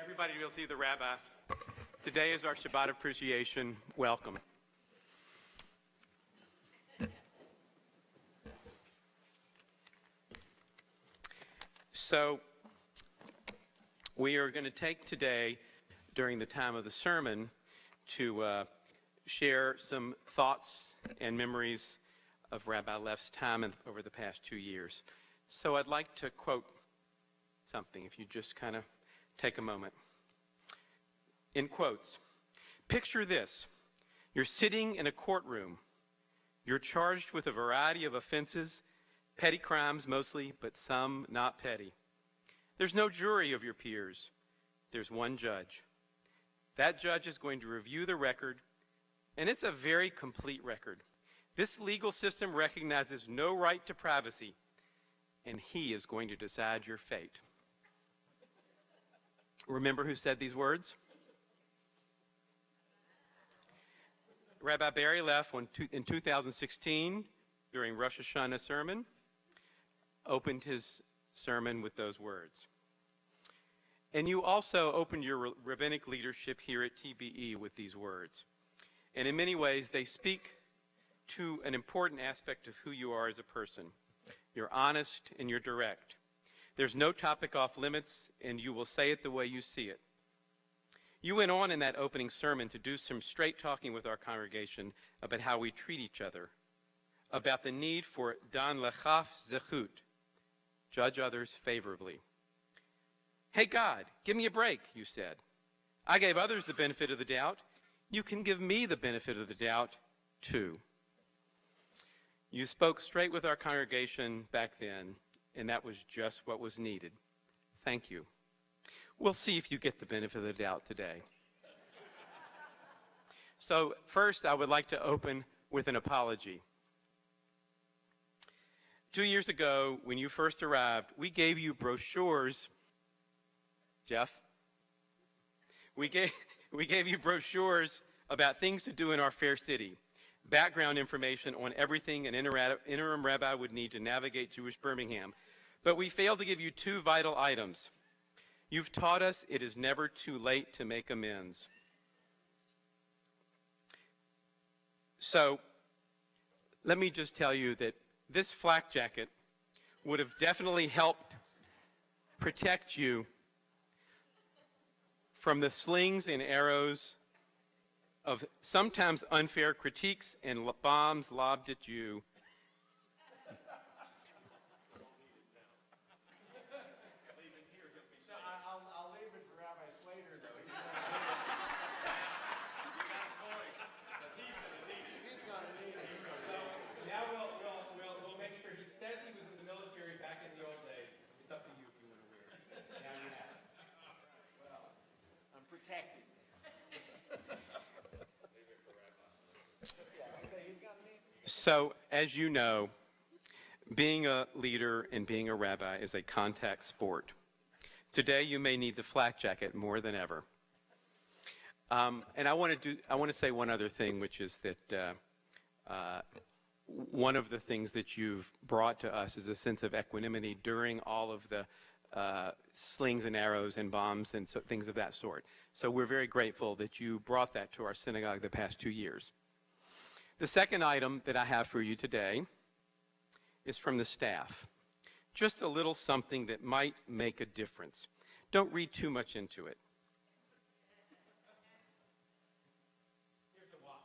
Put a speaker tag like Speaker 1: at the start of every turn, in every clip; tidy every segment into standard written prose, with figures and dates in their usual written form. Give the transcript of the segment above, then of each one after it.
Speaker 1: everybody to be able to see the rabbi. Today is our Shabbat appreciation. Welcome. So, we are going to take today, during the time of the sermon, to share some thoughts and memories of Rabbi Leff's time over the past 2 years. So I'd like to quote something, if you just kind of take a moment. In quotes, picture this. You're sitting in a courtroom. You're charged with a variety of offenses, petty crimes mostly, but some not petty. There's no jury of your peers. There's one judge. That judge is going to review the record, and it's a very complete record. This legal system recognizes no right to privacy, and he is going to decide your fate. Remember who said these words? Rabbi Leff, in 2016, during Rosh Hashanah sermon, opened his sermon with those words. And you also opened your rabbinic leadership here at TBE with these words. And in many ways, they speak to an important aspect of who you are as a person. You're honest and you're direct. There's no topic off limits, and you will say it the way you see it. You went on in that opening sermon to do some straight talking with our congregation about how we treat each other, about the need for dan lechaf zechut, judge others favorably. Hey God, give me a break, you said. I gave others the benefit of the doubt. You can give me the benefit of the doubt, too. You spoke straight with our congregation back then, and that was just what was needed. Thank you. We'll see if you get the benefit of the doubt today. So first, I would like to open with an apology. 2 years ago, when you first arrived, we gave you brochures. Jeff? We gave you brochures about things to do in our fair city, background information on everything an interim rabbi would need to navigate Jewish Birmingham. But we failed to give you two vital items. You've taught us it is never too late to make amends. So, let me just tell you that this flak jacket would have definitely helped protect you from the slings and arrows of sometimes unfair critiques and bombs lobbed at you.
Speaker 2: I'll leave it for Rabbi Slater, though. He's going to need it.
Speaker 1: Now we'll make sure. He says he was in the military back in the old days. It's up to you if you want to wear it. Now you have it.
Speaker 2: Well, I'm protected.
Speaker 1: So, as you know, being a leader and being a rabbi is a contact sport. Today, you may need the flak jacket more than ever. And I want to say one other thing, which is that one of the things that you've brought to us is a sense of equanimity during all of the slings and arrows and bombs and things of that sort. So we're very grateful that you brought that to our synagogue the past 2 years. The second item that I have for you today is from the staff. Just a little something that might make a difference. Don't read too much into it. Here's the watch.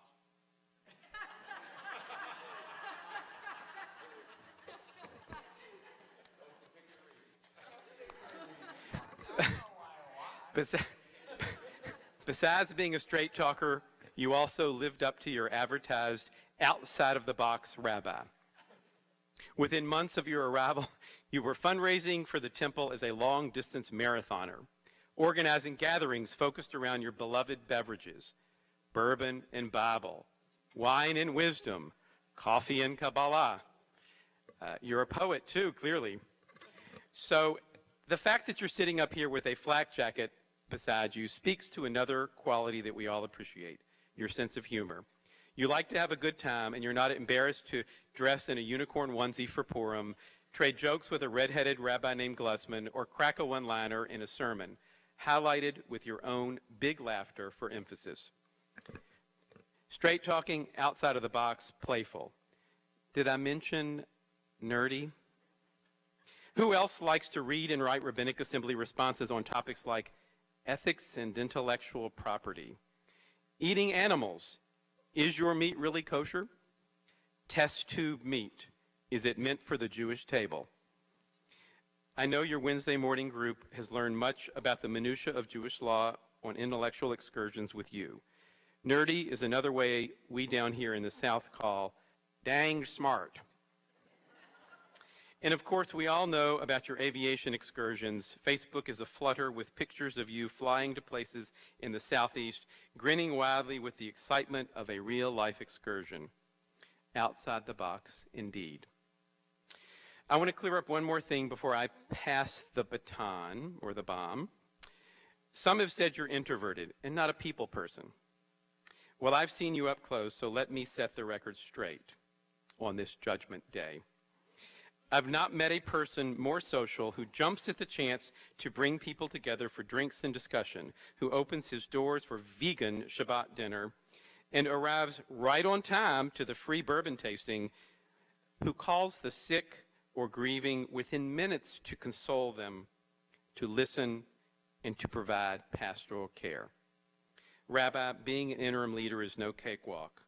Speaker 1: Besides being a straight talker, you also lived up to your advertised outside-of-the-box rabbi. Within months of your arrival, you were fundraising for the temple as a long-distance marathoner, organizing gatherings focused around your beloved beverages, bourbon and Bible, wine and wisdom, coffee and Kabbalah. You're a poet, too, clearly. So the fact that you're sitting up here with a flak jacket beside you speaks to another quality that we all appreciate, your sense of humor. You like to have a good time, and you're not embarrassed to dress in a unicorn onesie for Purim, trade jokes with a red-headed rabbi named Glussman, or crack a one-liner in a sermon. highlighted with your own big laughter for emphasis. Straight talking, outside of the box, playful. Did I mention nerdy? Who else likes to read and write rabbinic assembly responses on topics like ethics and intellectual property? Eating animals. Is your meat really kosher? Test tube meat. Is it meant for the Jewish table? I know your Wednesday morning group has learned much about the minutia of Jewish law on intellectual excursions with you. Nerdy is another way we down here in the South call dang smart. And of course, we all know about your aviation excursions. Facebook is aflutter with pictures of you flying to places in the Southeast, grinning wildly with the excitement of a real-life excursion. Outside the box, indeed. I want to clear up one more thing before I pass the baton, or the bomb. Some have said you're introverted and not a people person. Well, I've seen you up close, so let me set the record straight on this Judgment Day. I've not met a person more social who jumps at the chance to bring people together for drinks and discussion, who opens his doors for vegan Shabbat dinner, and arrives right on time to the free bourbon tasting, who calls the sick or grieving within minutes to console them, to listen, and to provide pastoral care. Rabbi, being an interim leader is no cakewalk,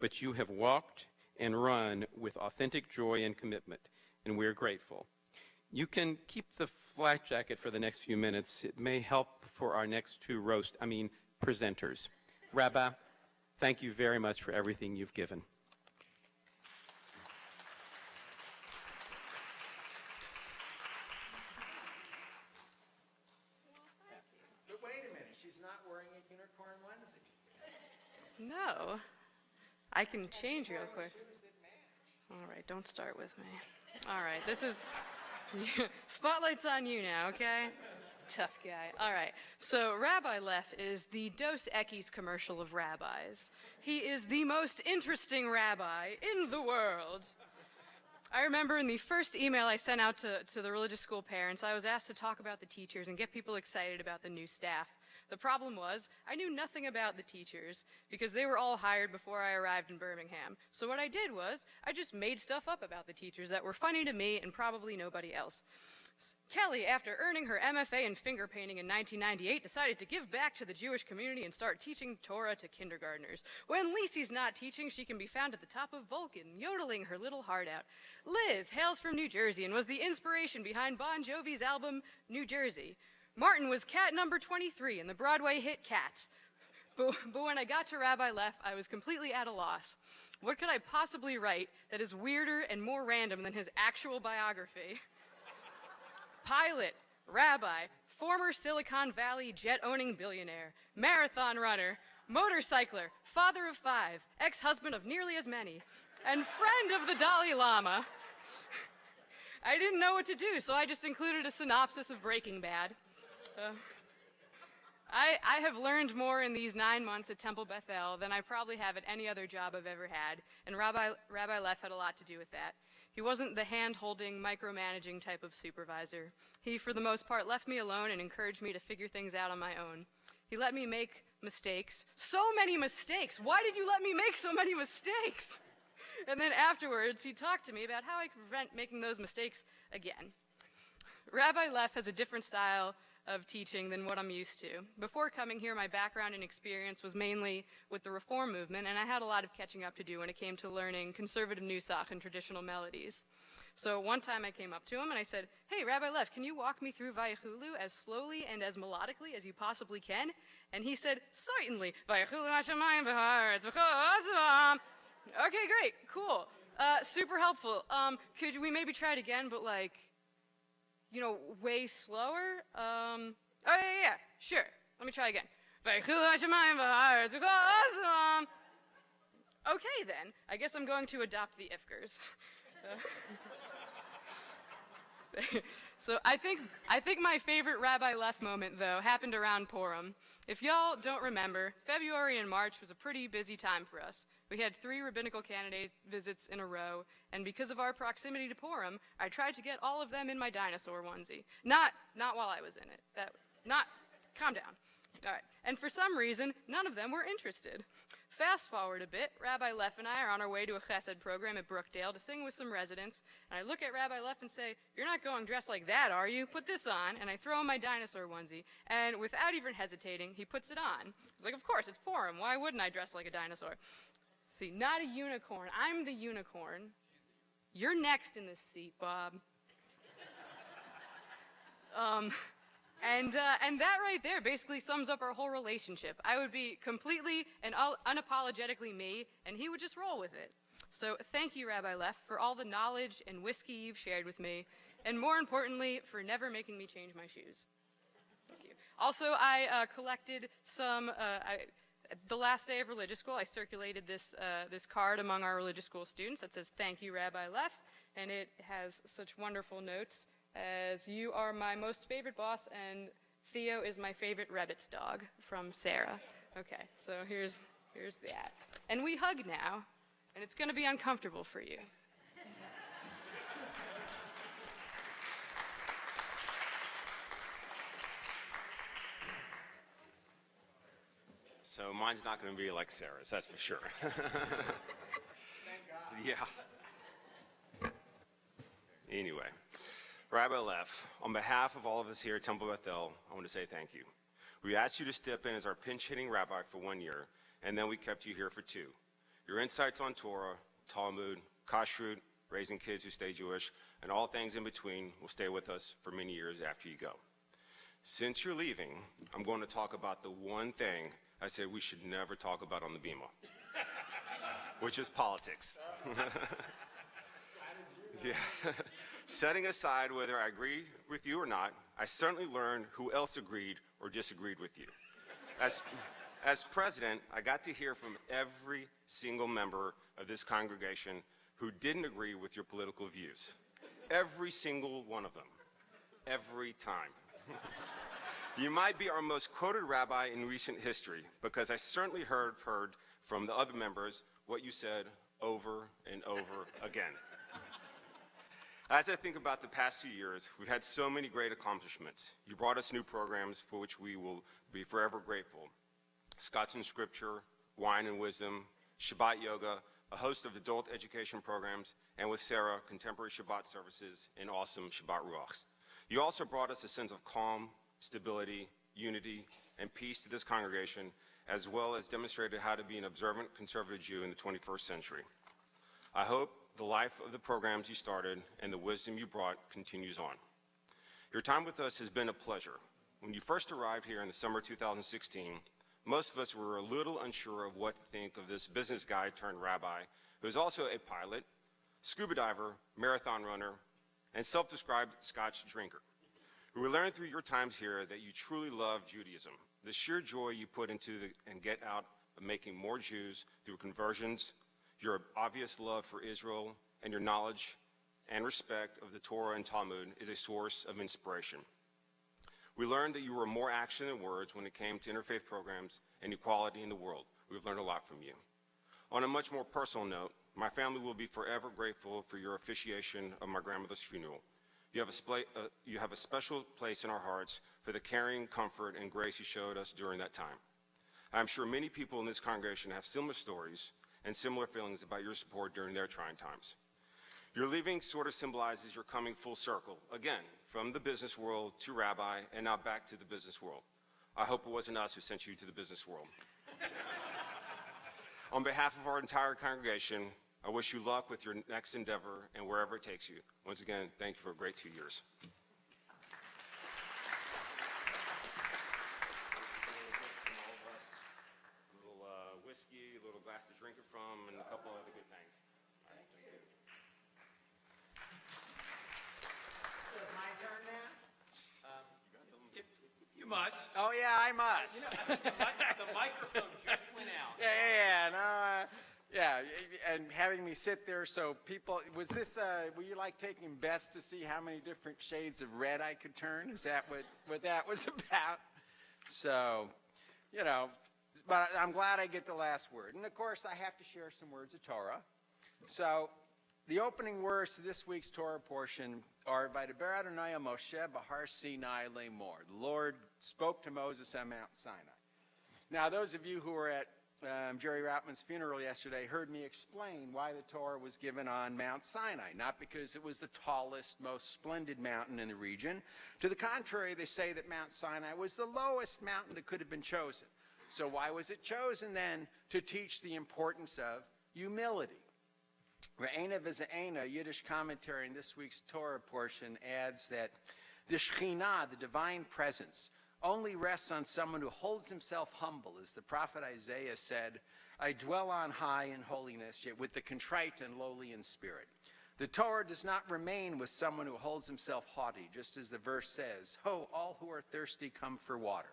Speaker 1: but you have walked and run with authentic joy and commitment, and we're grateful. You can keep the flak jacket for the next few minutes. It may help for our next two presenters. Rabbi, thank you very much for everything you've given.
Speaker 2: But wait a minute, she's not wearing a unicorn onesie.
Speaker 3: No. I can change real quick.
Speaker 2: Shoes that match.
Speaker 3: All right, don't start with me. All right, this is... Spotlight's on you now, okay? Tough guy. All right, so Rabbi Leff is the Dos Equis commercial of rabbis. He is the most interesting rabbi in the world. I remember in the first email I sent out to the religious school parents, I was asked to talk about the teachers and get people excited about the new staff. The problem was, I knew nothing about the teachers because they were all hired before I arrived in Birmingham. So what I did was, I just made stuff up about the teachers that were funny to me and probably nobody else. Kelly, after earning her MFA in finger painting in 1998, decided to give back to the Jewish community and start teaching Torah to kindergartners. When Lisi's not teaching, she can be found at the top of Vulcan, yodeling her little heart out. Liz hails from New Jersey and was the inspiration behind Bon Jovi's album, New Jersey. Martin was cat number 23 in the Broadway hit Cats. But when I got to Rabbi Leff, I was completely at a loss. What could I possibly write that is weirder and more random than his actual biography? Pilot, rabbi, former Silicon Valley jet-owning billionaire, marathon runner, motorcycler, father of 5, ex-husband of nearly as many, and friend of the Dalai Lama. I didn't know what to do, so I just included a synopsis of Breaking Bad. I have learned more in these 9 months at Temple Beth-El than I probably have at any other job I've ever had, and Rabbi Leff had a lot to do with that. He wasn't the hand-holding, micromanaging type of supervisor. He, for the most part, left me alone and encouraged me to figure things out on my own. He let me make mistakes. So many mistakes! Why did you let me make so many mistakes? And then afterwards, he talked to me about how I could prevent making those mistakes again. Rabbi Leff has a different style of teaching than what I'm used to. Before coming here, my background and experience was mainly with the Reform movement, and I had a lot of catching up to do when it came to learning conservative nusach and traditional melodies. So one time I came up to him and I said, "Hey, Rabbi Leff, can you walk me through Vayechulu as slowly and as melodically as you possibly can?" And he said, "Certainly. Vayechulu hashamayim v'haaretz v'chol." Okay, great, cool. Super helpful. Could we maybe try it again, but like, you know, way slower? Oh, yeah, sure. Let me try again. Okay, then. I guess I'm going to adopt the Ifkers. So I think my favorite Rabbi Leff moment, though, happened around Purim. If y'all don't remember, February and March was a pretty busy time for us. We had 3 rabbinical candidate visits in a row, and because of our proximity to Purim, I tried to get all of them in my dinosaur onesie. Not while I was in it. calm down. All right. And for some reason, none of them were interested. Fast forward a bit, Rabbi Leff and I are on our way to a chesed program at Brookdale to sing with some residents, and I look at Rabbi Leff and say, "You're not going dressed like that, are you? Put this on." And I throw him my dinosaur onesie, and without even hesitating, he puts it on. He's like, "Of course, it's Purim. Why wouldn't I dress like a dinosaur?" See, not a unicorn. I'm the unicorn. You're next in this seat, Bob. And that right there basically sums up our whole relationship. I would be completely and unapologetically me, and he would just roll with it. So thank you, Rabbi Leff, for all the knowledge and whiskey you've shared with me, and more importantly, for never making me change my shoes. Thank you. Also, I collected some, the last day of religious school, I circulated this card among our religious school students that says, "Thank you, Rabbi Leff," and it has such wonderful notes as "You are my most favorite boss, and Theo is my favorite Rebbit's dog," from Sarah. Okay, so here's that. And we hug now, and it's going to be uncomfortable for you.
Speaker 4: So mine's not going to be like Sarah's, that's for sure.
Speaker 2: Thank God.
Speaker 4: Yeah. Anyway. Rabbi Leff, on behalf of all of us here at Temple Beth-El, I want to say thank you. We asked you to step in as our pinch-hitting rabbi for 1 year, and then we kept you here for 2. Your insights on Torah, Talmud, kashrut, raising kids who stay Jewish, and all things in between will stay with us for many years after you go. Since you're leaving, I'm going to talk about the one thing I said we should never talk about on the Bima, which is politics. Yeah. Setting aside whether I agree with you or not, I certainly learned who else agreed or disagreed with you. As president, I got to hear from every single member of this congregation who didn't agree with your political views. Every single one of them. Every time. You might be our most quoted rabbi in recent history, because I certainly heard from the other members what you said over and over again. As I think about the past few years, we've had so many great accomplishments. You brought us new programs for which we will be forever grateful. Scots and Scripture, Wine and Wisdom, Shabbat Yoga, a host of adult education programs, and with Sarah, contemporary Shabbat services and awesome Shabbat Ruachs. You also brought us a sense of calm, stability, unity, and peace to this congregation, as well as demonstrated how to be an observant conservative Jew in the 21st century. I hope the life of the programs you started and the wisdom you brought continues on. Your time with us has been a pleasure. When you first arrived here in the summer of 2016, most of us were a little unsure of what to think of this business guy turned rabbi, who is also a pilot, scuba diver, marathon runner, and self-described Scotch drinker. We learned through your times here that you truly love Judaism, the sheer joy you put into and get out of making more Jews through conversions, your obvious love for Israel, and your knowledge and respect of the Torah and Talmud is a source of inspiration. We learned that you were more action than words when it came to interfaith programs and equality in the world. We've learned a lot from you. On a much more personal note, my family will be forever grateful for your officiation of my grandmother's funeral. You have a special place in our hearts for the caring, comfort, and grace you showed us during that time. I'm sure many people in this congregation have similar stories and similar feelings about your support during their trying times. Your leaving sort of symbolizes your coming full circle, again, from the business world to rabbi, and now back to the business world. I hope it wasn't us who sent you to the business world. On behalf of our entire congregation, I wish you luck with your next endeavor and wherever it takes you. Once again, thank you for a great 2 years. Whiskey, a little glass to drink it from, and a couple other good things.
Speaker 2: Thank you. So it's my turn now?
Speaker 1: You must.
Speaker 2: Oh, yeah, I must.
Speaker 1: The microphone just went out.
Speaker 2: Yeah, and having me sit there so people, were you like taking bets to see how many different shades of red I could turn? Is that what that was about? So, but I'm glad I get the last word. And of course, I have to share some words of Torah. So, the opening words to this week's Torah portion or Vaydaber Adonai el Moshe b'har Sinai lemor. The Lord spoke to Moses on Mount Sinai. Now, those of you who were at Jerry Routman's funeral yesterday heard me explain why the Torah was given on Mount Sinai, not because it was the tallest, most splendid mountain in the region. To the contrary, they say that Mount Sinai was the lowest mountain that could have been chosen. So why was it chosen then? To teach the importance of humility. Re'ena v'ze'ena, Yiddish commentary in this week's Torah portion, adds that the Shekhinah, the divine presence, only rests on someone who holds himself humble. As the prophet Isaiah said, I dwell on high in holiness, yet with the contrite and lowly in spirit. The Torah does not remain with someone who holds himself haughty, just as the verse says, Ho, all who are thirsty come for water.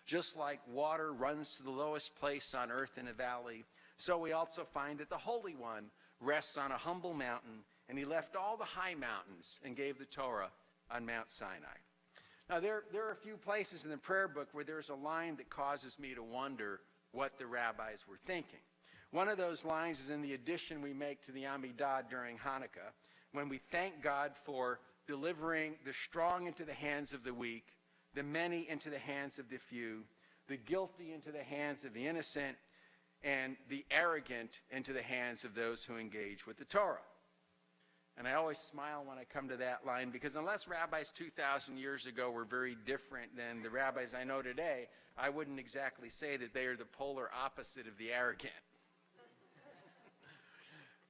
Speaker 2: Just like water runs to the lowest place on earth in a valley, so we also find that the Holy One rests on a humble mountain, and he left all the high mountains and gave the Torah on Mount Sinai. Now, there are a few places in the prayer book where there's a line that causes me to wonder what the rabbis were thinking. One of those lines is in the addition we make to the Amidah during Hanukkah, when we thank God for delivering the strong into the hands of the weak, the many into the hands of the few, the guilty into the hands of the innocent, and the arrogant into the hands of those who engage with the Torah. And I always smile when I come to that line, because unless rabbis 2,000 years ago were very different than the rabbis I know today, I wouldn't exactly say that they are the polar opposite of the arrogant.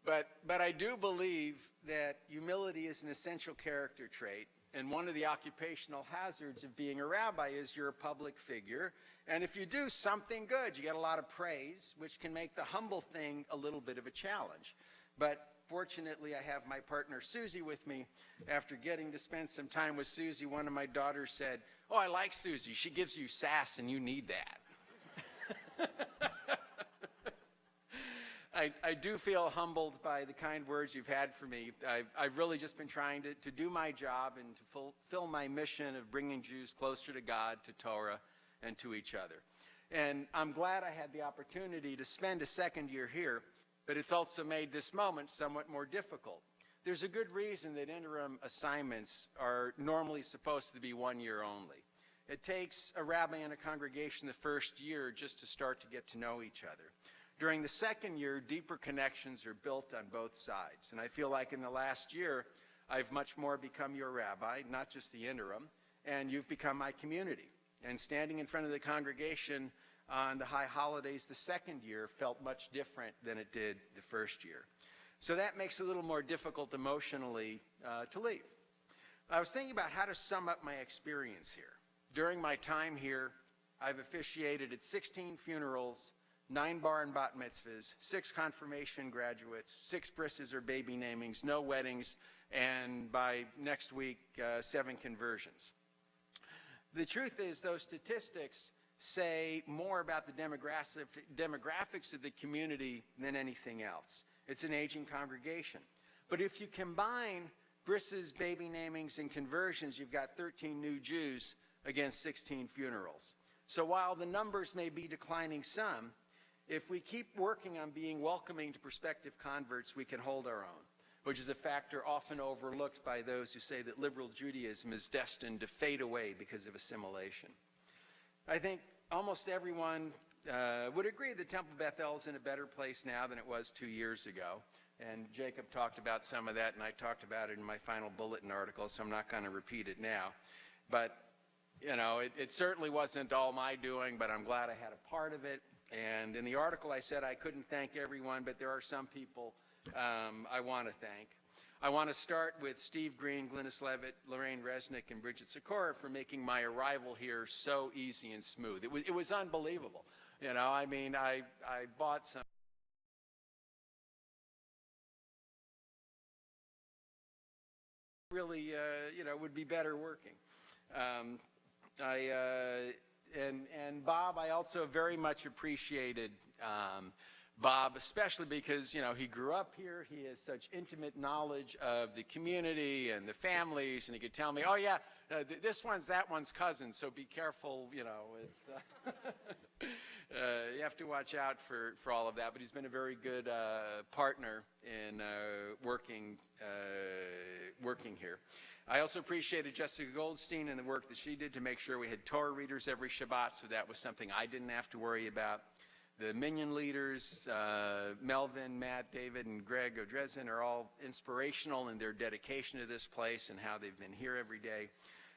Speaker 2: But I do believe that humility is an essential character trait, and one of the occupational hazards of being a rabbi is you're a public figure, and if you do something good, you get a lot of praise, which can make the humble thing a little bit of a challenge. But fortunately, I have my partner Susie with me. After getting to spend some time with Susie, one of my daughters said, "Oh, I like Susie. She gives you sass, and you need that." I do feel humbled by the kind words you've had for me. I've really just been trying to do my job and to fulfill my mission of bringing Jews closer to God, to Torah, and to each other. And I'm glad I had the opportunity to spend a second year here, but it's also made this moment somewhat more difficult. There's a good reason that interim assignments are normally supposed to be 1 year only. It takes a rabbi and a congregation the first year just to start to get to know each other. During the second year, deeper connections are built on both sides. And I feel like in the last year, I've much more become your rabbi, not just the interim, and you've become my community. And standing in front of the congregation on the high holidays the second year felt much different than it did the first year. So that makes it a little more difficult emotionally to leave. I was thinking about how to sum up my experience here. During my time here, I've officiated at 16 funerals, 9 bar and bat mitzvahs, 6 confirmation graduates, 6 brises or baby namings, no weddings, and by next week, 7 conversions. The truth is, those statistics say more about the demographics of the community than anything else. It's an aging congregation. But if you combine brises, baby namings, and conversions, you've got 13 new Jews against 16 funerals. So while the numbers may be declining some, if we keep working on being welcoming to prospective converts, we can hold our own, which is a factor often overlooked by those who say that liberal Judaism is destined to fade away because of assimilation. I think almost everyone would agree that Temple Beth-El is in a better place now than it was 2 years ago. And Jacob talked about some of that, and I talked about it in my final bulletin article, so I'm not going to repeat it now. But, you know, it certainly wasn't all my doing, but I'm glad I had a part of it. And in the article, I said I couldn't thank everyone, but there are some people I want to thank. I want to start with Steve Green, Glynis Levitt, Lorraine Resnick, and Bridget Sikora for making my arrival here so easy and smooth. It was unbelievable. You know, I mean, I bought some really, you know, would be better working. And Bob, I also very much appreciated Bob, especially because, you know, he grew up here. He has such intimate knowledge of the community and the families, and he could tell me, oh, yeah, this one's that one's cousin, so be careful, you know. It's you have to watch out for all of that, but he's been a very good partner in working here. I also appreciated Jessica Goldstein and the work that she did to make sure we had Torah readers every Shabbat, so that was something I didn't have to worry about. The Minyan leaders, Melvin, Matt, David, and Greg Odrezin are all inspirational in their dedication to this place and how they've been here every day.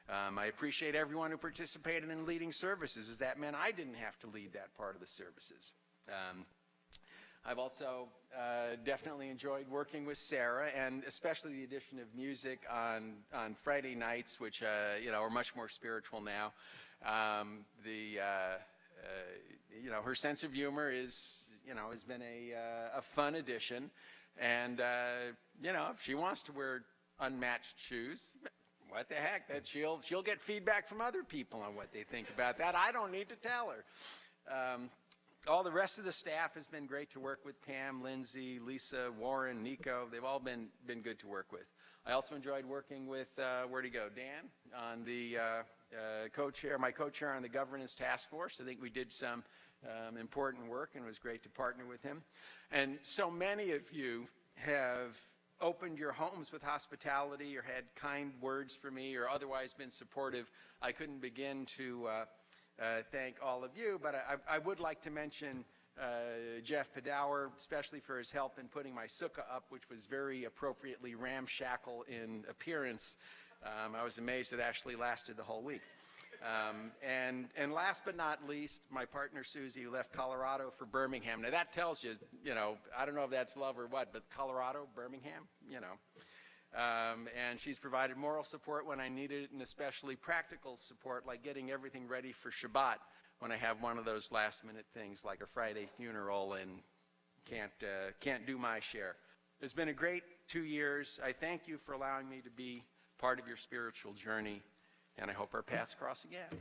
Speaker 2: I appreciate everyone who participated in leading services, as that meant I didn't have to lead that part of the services. I've also definitely enjoyed working with Sarah, and especially the addition of music on Friday nights, which are much more spiritual now. Her sense of humor has been a fun addition, and if she wants to wear unmatched shoes, what the heck? That she'll get feedback from other people on what they think about that. I don't need to tell her. All the rest of the staff has been great to work with. Pam, Lindsay, Lisa, Warren, Nico. They've all been good to work with. I also enjoyed working with, where'd he go, Dan, on the my co-chair on the governance task force. I think we did some important work, and it was great to partner with him. And so many of you have opened your homes with hospitality or had kind words for me or otherwise been supportive. I couldn't begin to thank all of you, but I would like to mention Jeff Padower, especially for his help in putting my sukkah up, which was very appropriately ramshackle in appearance. I was amazed it actually lasted the whole week. And last but not least, my partner Susie, who left Colorado for Birmingham. Now that tells you, I don't know if that's love or what, but Colorado, Birmingham, and she's provided moral support when I needed it, and especially practical support, like getting everything ready for Shabbat when I have one of those last-minute things like a Friday funeral and can't do my share. It's been a great 2 years. I thank you for allowing me to be part of your spiritual journey, and I hope our paths cross again.